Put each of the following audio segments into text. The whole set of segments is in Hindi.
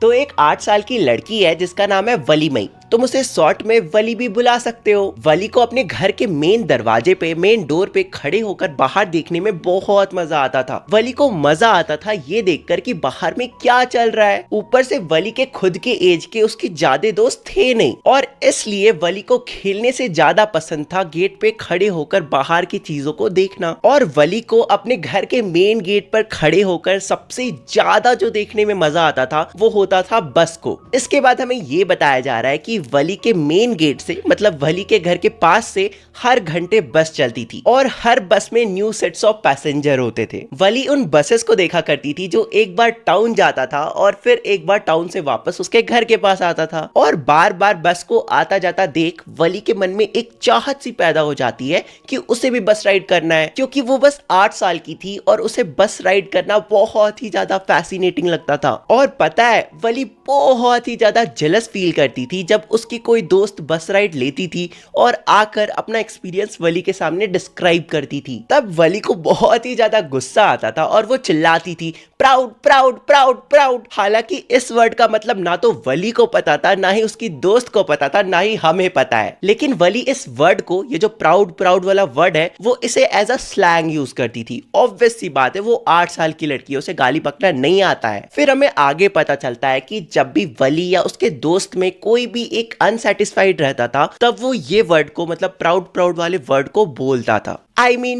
तो एक 8 साल की लड़की है जिसका नाम है वली मई। तुम उसे शॉर्ट में वली भी बुला सकते हो। वली को अपने घर के मेन दरवाजे पे, मेन डोर पे खड़े होकर बाहर देखने में बहुत मजा आता था। वली को मजा आता था ये देखकर कि बाहर में क्या चल रहा है। ऊपर से वली के खुद के एज के उसके ज्यादा दोस्त थे नहीं, और इसलिए वली को खेलने से ज्यादा पसंद था गेट पे खड़े होकर बाहर की चीजों को देखना। और वली को अपने घर के मेन गेट पर खड़े होकर सबसे ज्यादा जो देखने में मजा आता था वो होता था बस को। इसके बाद हमें ये बताया जा रहा है कि वली के मेन गेट से, मतलब वली के घर के पास से हर घंटे बस चलती थी और हर बस में न्यू सेट्स ऑफ पैसेंजर होते थे। वली उन बसेस को देखा करती थी जो एक बार टाउन जाता था और फिर एक बार टाउन से वापस उसके घर के पास आता था। और बार बार बस को आता जाता देख वली के मन में एक चाहत सी पैदा हो जाती है कि उसे भी बस राइड करना है, क्योंकि वो बस 8 साल की थी और उसे बस राइड करना बहुत ही ज्यादा फैसिनेटिंग लगता था। और पता है, वली बहुत ही ज्यादा जेलस फील करती थी जब उसकी कोई दोस्त बस राइड लेती थी और आकर अपना एक्सपीरियंस वली के सामने डिस्क्राइब करती थी। तब वली को बहुत ही ज्यादा गुस्सा आता था और वो चिल्लाती थी, प्राउड प्राउड प्राउड प्राउड। हालांकि इस वर्ड का मतलब ना तो वली को पता था, ना ही उसकी दोस्त को पता था, ना ही हमें पता है। लेकिन वली इस वर्ड को, ये जो प्राउड प्राउड वाला वर्ड है, वो इसे एज अ स्लैंग यूज करती थी। ऑब्वियस सी बात है, वो 8 साल की लड़की है, उसे गाली बकना नहीं आता है। फिर हमें आगे पता चलता है कि जब भी वली या उसके दोस्त में कोई भी एक अनसेटिस्फाइड रहता था, तब वो ये वर्ड को, मतलब प्राउड प्राउड वाले वर्ड को बोलता था।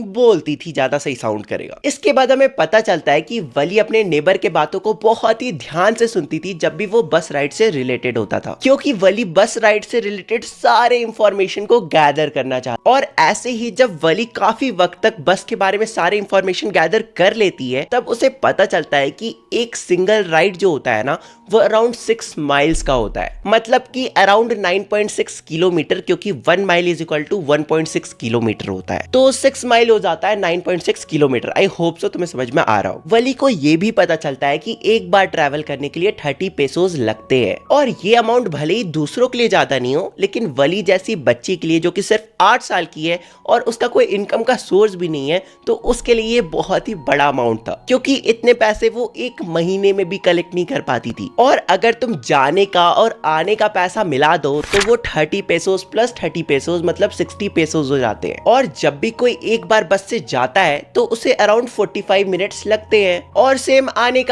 बोलती थी, ज्यादा सही साउंड करेगा। इसके बाद हमें पता चलता है कि वली अपने नेबर के बातों को बहुत ही ध्यान से सुनती थी जब भी वो बस राइड से रिलेटेड होता था, क्योंकि वली बस राइड से रिलेटेड सारे इंफॉर्मेशन को गैदर करना चाहता। और ऐसे ही जब वली काफी वक्त तक बस के बारे में सारे इंफॉर्मेशन गैदर कर लेती है, तब उसे पता चलता है कि एक सिंगल राइड जो होता है ना, वो अराउंड 6 माइल्स का होता है, मतलब कि अराउंड 9.6 किलोमीटर, क्योंकि 1 mile is equal to 1.6 kilometre होता है। तो 6 माइल हो जाता है 9.6 किलोमीटर। आई होप सो तुम्हें समझ में आ रहा हो। वली को ये भी पता चलता है कि एक बार ट्रैवल करने के लिए 30 पेसोस लगते हैं, और ये अमाउंट भले ही दूसरों के लिए ज्यादा नहीं हो, लेकिन वली जैसी बच्ची के लिए जो कि सिर्फ 8 साल की है और उसका कोई इनकम का सोर्स भी नहीं है, तो उसके लिए ये बहुत ही बड़ा अमाउंट था, क्योंकि इतने पैसे वो एक महीने में भी कलेक्ट नहीं कर पाती थी। और अगर तुम जाने का और आने का पैसा मिला दो तो वो 30 पेसोस प्लस 30 पेसोस मतलब 60 पेसोस हो जाते हैं। और जब भी कोई एक बार बस से जाता है तो उसे अराउंड 45 मिनट्स लगते हैं, और सेम आने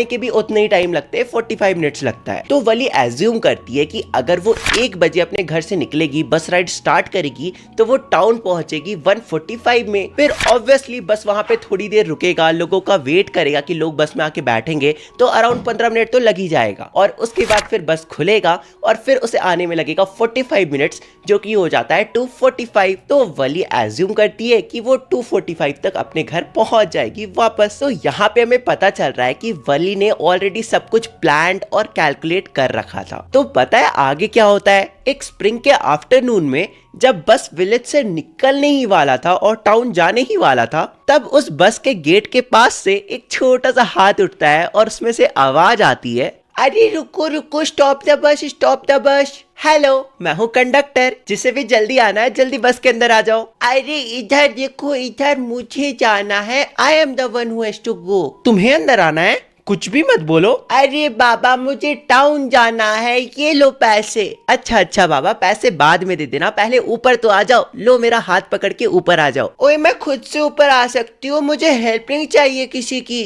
के भी उतने ही टाइम लगते हैं, 45 मिनट्स लगता है। तो वली एज्यूम करती है कि अगर वो 1 बजे अपने घर से निकलेगी, बस राइड स्टार्ट करेगी, तो वो टाउन पहुंचेगी 1:45 में। फिर ऑब्वियसली बस वहां पे थोड़ी देर रुकेगा, लोगों का वेट करेगा कि लोग बस में आके बैठेंगे, तो अराउंड 15 मिनट तो लग ही जाएगा। और उसके बाद फिर बस खुलेगा और फिर उसे आने में लगेगा 45 मिनट्स, जो कि हो जाता है 2:45। तो वली एज्यूम करती है कि वो 2:45 तक अपने घर पहुंच जाएगी वापस। तो यहाँ पे हमें पता चल रहा है कि वली ने ऑलरेडी सब कुछ प्लान्ड और कैलकुलेट कर रखा था। तो पता है आगे क्या होता है? एक स्प्रिंग के आफ्टरनून में जब बस विलेज से निकलने ही वाला था और टाउन जाने ही वाला था, तब उस बस के गेट के पास से एक छोटा सा हाथ उठता है और उसमें से आवाज आती है, अरे रुको रुको, stop the bus, stop the bus. Hello, मैं हूँ कंडक्टर, जिसे भी जल्दी आना है जल्दी बस के अंदर आ जाओ। अरे इधर देखो, इधर मुझे जाना है, I am the one who has to go. तुम्हें अंदर आना है? कुछ भी मत बोलो। अरे बाबा, मुझे टाउन जाना है, ये लो पैसे। अच्छा बाबा, पैसे बाद में दे देना, पहले ऊपर तो आ जाओ। लो मेरा हाथ पकड़ के ऊपर आ जाओ। ओए, मैं खुद से ऊपर आ सकती हूँ, मुझे हेल्प नहीं चाहिए किसी की।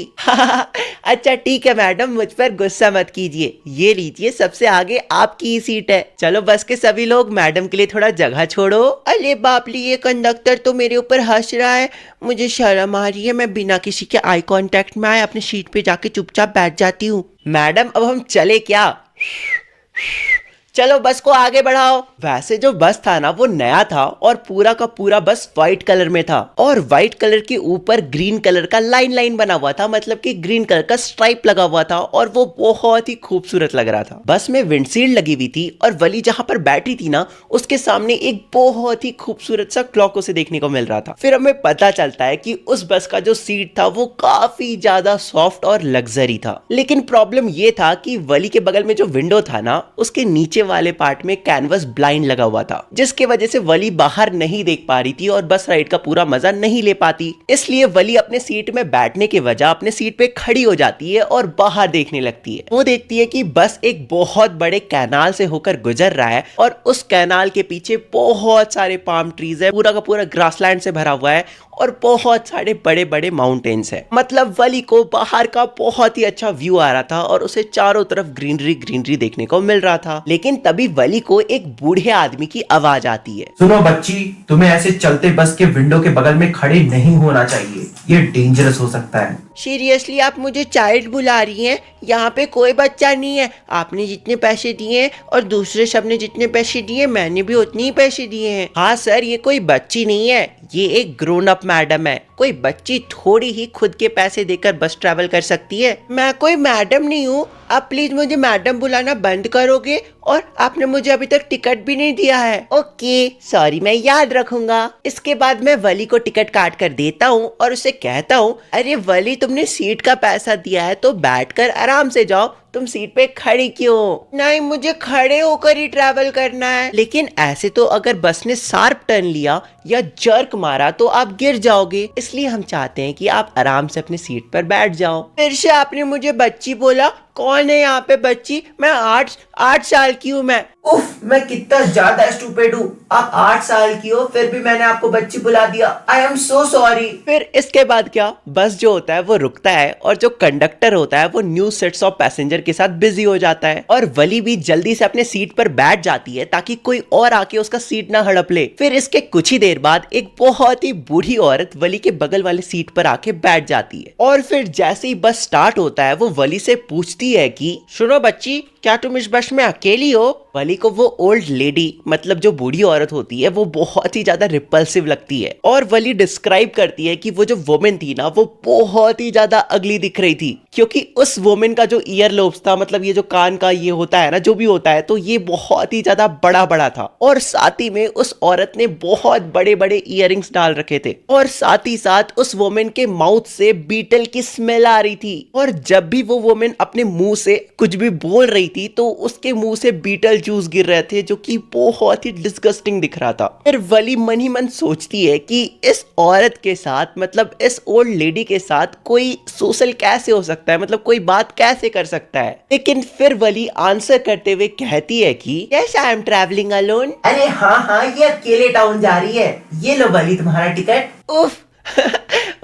अच्छा ठीक है मैडम, मुझ पर गुस्सा मत कीजिए। ये लीजिए, सबसे आगे आपकी ही सीट है। चलो बस के सभी लोग, मैडम के लिए थोड़ा जगह छोड़ो। अरे बाप रे, ये कंडक्टर तो मेरे ऊपर हंस रहा है, मुझे शर्म आ रही है। मैं बिना किसी के आई कांटेक्ट में आए अपनी सीट पे जाके चुपचाप बैठ जाती हूँ। मैडम, अब हम चले क्या? चलो बस को आगे बढ़ाओ। वैसे जो बस था ना, वो नया था और पूरा का पूरा बस व्हाइट कलर में था, और व्हाइट कलर के ऊपर ग्रीन कलर का लाइन बना हुआ था, मतलब कि ग्रीन कलर का स्ट्राइप लगा हुआ था, और वो बहुत ही खूबसूरत लग रहा था। बस में विंडशील्ड लगी हुई थी, और वली जहां पर बैठी थी ना, उसके सामने एक बहुत ही खूबसूरत सा क्लॉक उसे देखने को मिल रहा था। फिर हमें पता चलता है कि उस बस का जो सीट था वो काफी ज्यादा सॉफ्ट और लग्जरी था। लेकिन प्रॉब्लम ये था कि वली के बगल में जो विंडो था ना, उसके नीचे वाले पार्ट में कैनवस ब्लाइंड लगा हुआ था, जिसकी वजह से वली बाहर नहीं देख पा रही थी और बस राइड का पूरा मजा नहीं ले पाती। इसलिए वली अपने सीट में बैठने के वजह अपने सीट पे खड़ी हो जाती है और बाहर देखने लगती है। वो देखती है कि बस एक बहुत बड़े कैनाल से होकर गुजर रहा है और उस कैनाल के पीछे बहुत सारे पाम ट्रीज है, पूरा का पूरा ग्रासलैंड से भरा हुआ है और बहुत सारे बड़े बड़े माउंटेन्स है। मतलब वली को बाहर का बहुत ही अच्छा व्यू आ रहा था और उसे चारों तरफ ग्रीनरी ग्रीनरी देखने को मिल रहा था। लेकिन तभी वली को एक बूढ़े आदमी की आवाज आती है। सुनो बच्ची, तुम्हें ऐसे चलते बस के विंडो के बगल में खड़े नहीं होना चाहिए, ये डेंजरस हो सकता है। सीरियसली आप मुझे चाइल्ड बुला रही हैं? यहाँ पे कोई बच्चा नहीं है। आपने जितने पैसे दिए हैं और दूसरे सब ने जितने पैसे दिए मैंने भी उतने ही पैसे दिए हैं। हाँ सर, ये कोई बच्ची नहीं है, ये एक ग्रोन अप मैडम है। कोई बच्ची थोड़ी ही खुद के पैसे देकर बस ट्रैवल कर सकती है। मैं कोई मैडम नहीं हूँ, आप प्लीज मुझे मैडम बुलाना बंद करोगे? और आपने मुझे अभी तक टिकट भी नहीं दिया है। ओके सॉरी, मैं याद रखूंगा। इसके बाद मैं वली को टिकट काट कर देता हूँ और उसे कहता हूँ, अरे वली, तुमने सीट का पैसा दिया है तो बैठकर आराम से जाओ, तुम सीट पे खड़ी क्यों? नहीं, मुझे खड़े होकर ही ट्रैवल करना है। लेकिन ऐसे तो अगर बस ने शार्प टर्न लिया या जर्क मारा तो आप गिर जाओगे, इसलिए हम चाहते हैं कि आप आराम से अपनी सीट पर बैठ जाओ। फिर से आपने मुझे बच्ची बोला। कौन है यहाँ पे बच्ची? मैं 8 साल की हूँ। उफ, मैं कितना ज्यादा स्टूपिड हूँ। आप 8 साल की हो फिर भी मैंने आपको बच्ची बुला दिया। I am so sorry. फिर इसके बाद क्या, बस जो होता है वो रुकता है और जो कंडक्टर होता है वो न्यू सेट्स ऑफ पैसेंजर के साथ बिजी हो जाता है और वली भी जल्दी से अपने सीट पर बैठ जाती है ताकि कोई और आके उसका सीट ना हड़प ले। फिर इसके कुछ ही देर बाद एक बहुत ही बूढ़ी औरत वली के बगल वाले सीट पर आके बैठ जाती है और फिर जैसे ही बस स्टार्ट होता है वो वली से पूछती है कि सुनो बच्ची, क्या तुम इस बस में अकेली हो? वली को वो ओल्ड लेडी, मतलब जो बूढ़ी औरत होती है, वो बहुत ही ज्यादा रिपल्सिव लगती है और वली डिस्क्राइब करती है कि वो जो वुमेन थी ना, वो बहुत ही ज्यादा अगली दिख रही थी क्योंकि उस वुमेन का जो ईयर लोब्स था, मतलब ये जो कान का ये होता है ना, जो भी होता है, तो ये बहुत ही ज्यादा बड़ा बड़ा था और साथ ही में उस औरत ने बहुत बड़े बड़े इयररिंग्स डाल रखे थे और साथ ही साथ उस वुमेन के माउथ से बीटल की स्मेल आ रही थी और जब भी वो वुमेन अपने मुंह से कुछ भी बोल रही थी तो उसके मुंह से बीटल जूस गिर रहे थे, जो कि बहुत ही डिस्गस्टिंग दिख रहा था। फिर वली मन ही मन सोचती है कि इस औरत के साथ, मतलब इस ओल्ड लेडी के साथ कोई सोशल कैसे हो सकता है, मतलब कोई बात कैसे कर सकता है। लेकिन फिर वली आंसर करते हुए कहती है कि yes, I am travelling alone. अरे हाँ, ये अकेले टाउन जा रही है। ये लो वली तुम्हारा टिकट। उफ,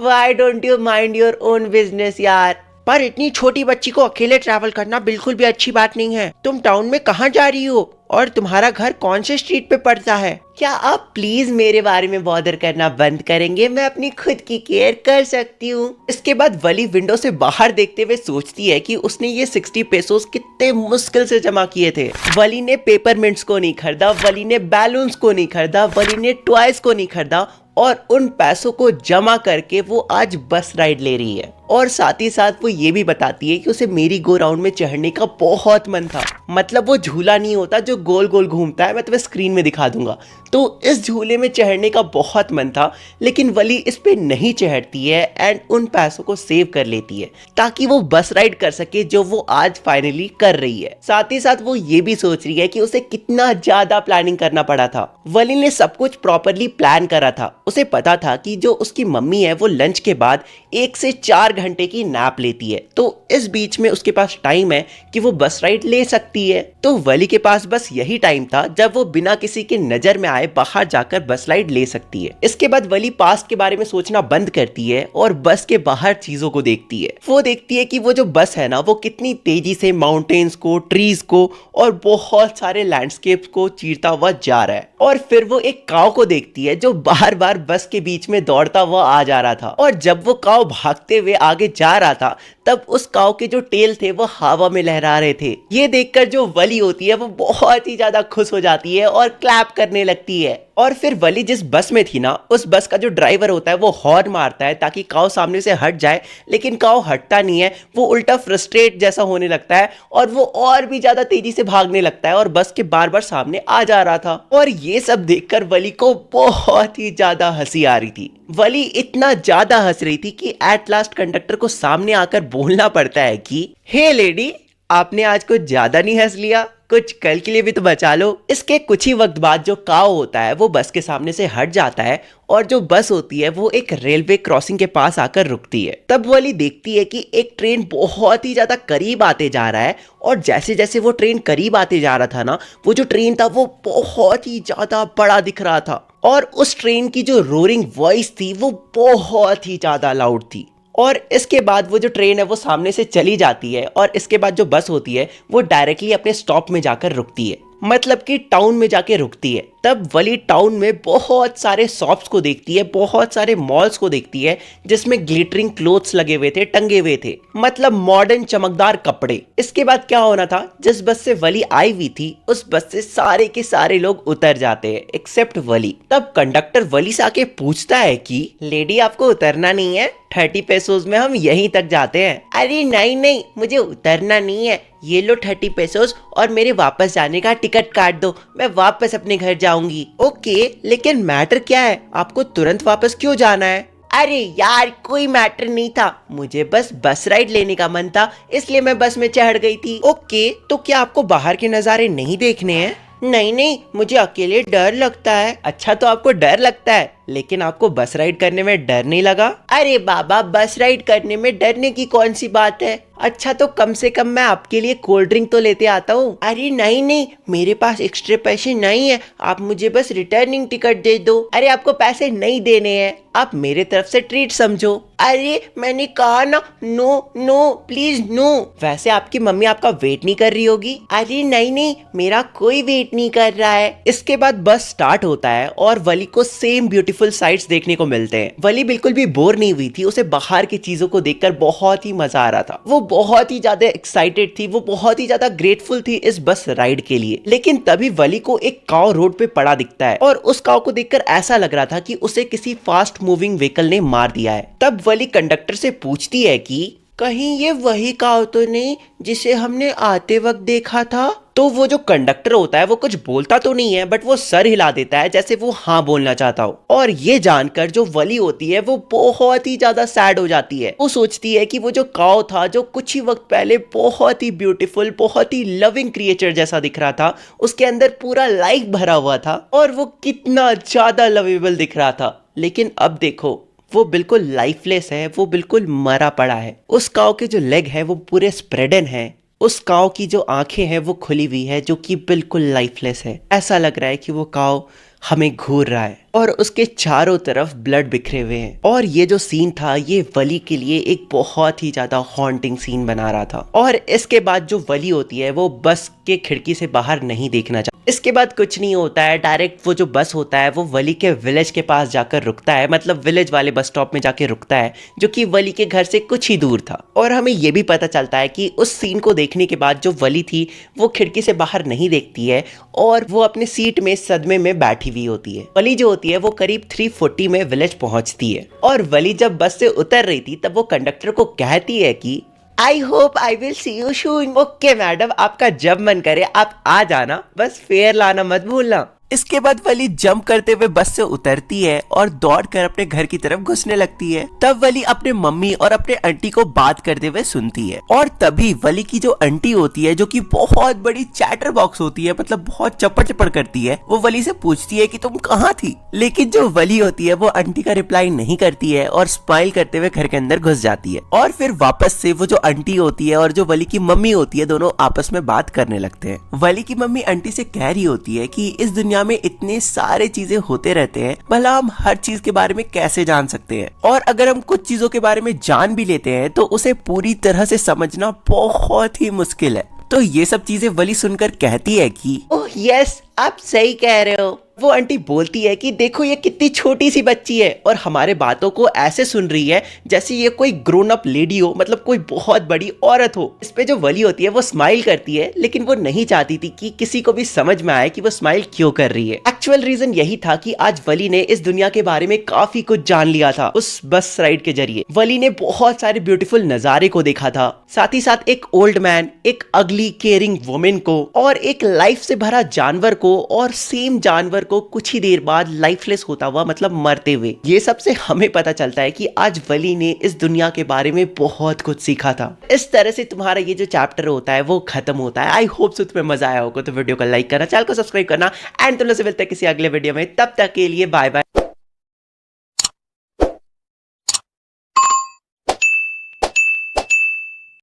why don't you mind your own business यार। पर इतनी छोटी बच्ची को अकेले ट्रैवल करना बिल्कुल भी अच्छी बात नहीं है। तुम टाउन में कहाँ जा रही हो और तुम्हारा घर कौन से स्ट्रीट पे पड़ता है? क्या आप प्लीज मेरे बारे में बॉदर करना बंद करेंगे? मैं अपनी खुद की केयर कर सकती हूँ। इसके बाद वली विंडो से बाहर देखते हुए सोचती है कि उसने ये 60 पेसोस कितने मुश्किल से जमा किए थे। वली ने पेपरमिंट्स को नहीं खरीदा, वली ने बैलून्स को नहीं खरीदा, वली ने टॉयज को नहीं खरीदा और उन पैसों को जमा करके वो आज बस राइड ले रही है और साथ ही साथ वो ये भी बताती है कि उसे मेरी गो राउंड में चढ़ने का बहुत मन था। मतलब वो झूला नहीं होता जो गोल गोल घूमता है, मैं तुम्हें स्क्रीन में दिखा दूंगा। तो इस झूले में चढ़ने का बहुत मन था, लेकिन वली इस पे नहीं चढ़ती है एंड उन पैसों को सेव कर लेती है ताकि वो बस राइड कर सके जो वो आज फाइनली कर रही है। साथ ही साथ वो ये भी सोच रही है कि उसे कितना ज्यादा प्लानिंग करना पड़ा था। वली ने सब कुछ प्रॉपरली प्लान करा था। उसे पता था कि जो उसकी मम्मी है वो लंच के बाद 1 से 4 घंटे की नैप लेती है, तो इस बीच में उसके पास टाइम है कि वो बस राइड ले सकती है। तो वली के पास बस यही टाइम था जब वो बिना किसी के नजर में आए बाहर जाकर बस राइड ले सकती है। इसके बाद वली पास्ट के बारे में सोचना बंद करती है और बस के बाहर चीजों को देखती है। वो देखती है कि वो जो बस है ना, वो कितनी तेजी से माउंटेन्स को, ट्रीज को और बहुत सारे लैंडस्केप्स को चीरता हुआ जा रहा है। और फिर वो एक काव को देखती है जो बार बार बस के बीच में दौड़ता हुआ आ जा रहा था और जब वो काव भागते हुए आगे जा रहा था तब उस काव के जो टेल थे वो हवा में लहरा रहे थे। ये देखकर जो वली होती है वो बहुत ही ज्यादा खुश हो जाती है और क्लैप करने लगती है। और फिर वली जिस बस में थी ना, उस बस का जो ड्राइवर होता है वो हॉर्न मारता है ताकि काव सामने से हट जाए, लेकिन काव हटता नहीं है। वो उल्टा फ्रस्ट्रेट जैसा होने लगता है और वो और भी ज्यादा तेजी से भागने लगता है और बस के बार बार सामने आ जा रहा था। और ये सब देखकर वली को बहुत ही ज्यादा हंसी आ रही थी। वली इतना ज्यादा हंस रही थी कि एट लास्ट कंडक्टर को सामने आकर बोलना पड़ता है कि हे लेडी, आपने आज कुछ ज्यादा नहीं हंस लिया? कुछ कल के लिए भी तो बचा लो। इसके कुछ ही वक्त बाद जो काऊ होता है वो बस के सामने से हट जाता है और जो बस होती है वो एक रेलवे क्रॉसिंग के पास आकर रुकती है। तब वली देखती है कि एक ट्रेन बहुत ही ज्यादा करीब आते जा रहा है और जैसे जैसे वो ट्रेन करीब आते जा रहा था ना, वो जो ट्रेन था वो बहुत ही ज्यादा बड़ा दिख रहा था और उस ट्रेन की जो रोरिंग वॉइस थी वो बहुत ही ज्यादा लाउड थी। और इसके बाद वो जो ट्रेन है वो सामने से चली जाती है और इसके बाद जो बस होती है वो डायरेक्टली अपने स्टॉप में जाकर रुकती है, मतलब कि टाउन में जाके रुकती है। तब वली टाउन में बहुत सारे शॉप्स को देखती है, बहुत सारे मॉल्स को देखती है जिसमें ग्लिटरिंग क्लोथ्स लगे हुए थे, टंगे हुए थे, मतलब मॉडर्न चमकदार कपड़े। इसके बाद क्या होना था, जिस बस से वली आई हुई थी उस बस से सारे के सारे लोग उतर जाते हैं एक्सेप्ट वली। तब कंडक्टर वली से आके पूछता है कि लेडी आपको उतरना नहीं है, 30 पैसों में हम यहीं तक जाते हैं। अरे नहीं नहीं, मुझे उतरना नहीं है, ये लो 30 पैसों और मेरे वापस जाने का टिकट काट दो, मैं वापस अपने घर जाऊंगी। ओके, लेकिन मैटर क्या है, आपको तुरंत वापस क्यों जाना है? अरे यार कोई मैटर नहीं था, मुझे बस राइड लेने का मन था इसलिए मैं बस में चढ़ गई थी। ओके, तो क्या आपको बाहर के नज़ारे नहीं देखने हैं? नहीं नहीं, मुझे अकेले डर लगता है। अच्छा, तो आपको डर लगता है लेकिन आपको बस राइड करने में डर नहीं लगा? अरे बाबा, बस राइड करने में डरने की कौन सी बात है। अच्छा, तो कम से कम मैं आपके लिए कोल्ड ड्रिंक तो लेते आता हूँ। अरे नहीं नहीं, मेरे पास एक्स्ट्रा पैसे नहीं है, आप मुझे बस रिटर्निंग टिकट दे दो। अरे आपको पैसे नहीं देने हैं, आप मेरे तरफ से ट्रीट समझो। अरे मैंने कहा ना, नो नो प्लीज नो। वैसे आपकी मम्मी आपका वेट नहीं कर रही होगी? अरे नहीं नहीं, मेरा कोई वेट नहीं कर रहा है। इसके बाद बस स्टार्ट होता है और वली को सेम ब्यूटीफुल साइट्स देखने को मिलते हैं। वली बिल्कुल भी बोर नहीं हुई थी, उसे बाहर की चीजों को देखकर बहुत ही मजा आ रहा था। वो बहुत ही ज्यादा एक्साइटेड थी, वो बहुत ही ज्यादा ग्रेटफुल थी इस बस राइड के लिए। लेकिन तभी वली को एक काऊ रोड पे पड़ा दिखता है और उस काऊ को देखकर ऐसा लग रहा था कि उसे किसी फास्ट मूविंग व्हीकल ने मार दिया है। तब वली कंडक्टर से पूछती है कि कहीं ये वही काऊ तो नहीं जिसे हमने आते वक्त देखा था? तो वो जो कंडक्टर होता है वो कुछ बोलता तो नहीं है, बट वो सर हिला देता है जैसे वो हाँ बोलना चाहता हो। और ये जानकर जो वली होती है वो बहुत ही ज्यादा सैड हो जाती है। वो सोचती है कि वो जो काऊ था, जो कुछ ही वक्त पहले बहुत ही ब्यूटीफुल, बहुत ही लविंग क्रिएचर जैसा दिख रहा था, उसके अंदर पूरा लाइफ भरा हुआ था और वो कितना ज्यादा लवेबल दिख रहा था। लेकिन अब देखो, वो बिल्कुल लाइफलेस है, वो बिल्कुल मरा पड़ा है। उस काऊ के जो लेग है वो पूरे स्प्रेडन है, उस काऊ की जो आंखें हैं वो खुली हुई है, जो कि बिल्कुल लाइफलेस है। ऐसा लग रहा है कि वो काऊ हमें घूर रहा है और उसके चारों तरफ ब्लड बिखरे हुए हैं। और ये जो सीन था ये वली के लिए एक बहुत ही ज्यादा हॉन्टिंग सीन बना रहा था। और इसके बाद जो वली होती है वो बस के खिड़की से बाहर नहीं देखना चाहती। इसके बाद कुछ नहीं होता है, डायरेक्ट वो जो बस होता है वो वली के विलेज के पास जाकर रुकता है, मतलब विलेज वाले बस स्टॉप में जाके रुकता है, जो कि वली के घर से कुछ ही दूर था। और हमें ये भी पता चलता है कि उस सीन को देखने के बाद जो वली थी वो खिड़की से बाहर नहीं देखती है और वो अपने सीट में सदमे में बैठी हुई होती है। वली जो होती है वो करीब 3:40 में विलेज पहुंचती है और वली जब बस से उतर रही थी तब वो कंडक्टर को कहती है कि I hope I will see you soon. Okay madam, आपका जब मन करे आप आ जाना, बस फेयर लाना मत भूलना। इसके बाद वली जंप करते हुए बस से उतरती है और दौड़कर अपने घर की तरफ घुसने लगती है। तब वली अपने मम्मी और अपने आंटी को बात करते हुए सुनती है और तभी वली की जो आंटी होती है, जो कि बहुत बड़ी चैटर बॉक्स होती है, मतलब बहुत चपड़ चपड़ करती है, वो वली से पूछती है कि तुम कहाँ थी। लेकिन जो वली होती है वो आंटी का रिप्लाई नहीं करती है और स्माइल करते हुए घर के अंदर घुस जाती है। और फिर वापस से वो जो आंटी होती है और जो वली की मम्मी होती है दोनों आपस में बात करने लगते हैं। वली की मम्मी आंटी से कह रही होती है कि इस दुनिया में इतने सारे चीजें होते रहते हैं, भला हम हर चीज के बारे में कैसे जान सकते हैं, और अगर हम कुछ चीजों के बारे में जान भी लेते हैं तो उसे पूरी तरह से समझना बहुत ही मुश्किल है। तो ये सब चीजें वली सुनकर कहती है कि ओह यस, आप सही कह रहे हो। वो आंटी बोलती है कि देखो ये कितनी छोटी सी बच्ची है और हमारे बातों को ऐसे सुन रही है जैसे ये कोई ग्रोन अप लेडी हो, मतलब कोई बहुत बड़ी औरत हो। इस पे जो वली होती है वो स्माइल करती है, लेकिन वो नहीं चाहती थी कि किसी को भी समझ में आए कि वो स्माइल क्यों कर रही है। एक्चुअल रीजन यही था कि आज वली ने इस दुनिया के बारे में काफी कुछ जान लिया था। उस बस राइड के जरिए वली ने बहुत सारे ब्यूटीफुल नजारे को देखा था, साथ ही साथ एक ओल्ड मैन, एक अगली केयरिंग वुमेन को और एक लाइफ से भरा जानवर को, और सेम जानवर को कुछ ही देर बाद लाइफलेस होता हुआ, मतलब मरते हुए। ये सबसे हमें पता चलता है कि आज वली ने इस दुनिया के बारे में बहुत कुछ सीखा था। इस तरह से तुम्हारा ये जो चैप्टर होता है वो खत्म होता है। आई होप सो तुम्हें मजा आया होगा। तो वीडियो को लाइक करना, चैनल को सब्सक्राइब करना एंड तुम लोग से मिलते हैं किसी अगले वीडियो में। तब तक के लिए बाय बाय।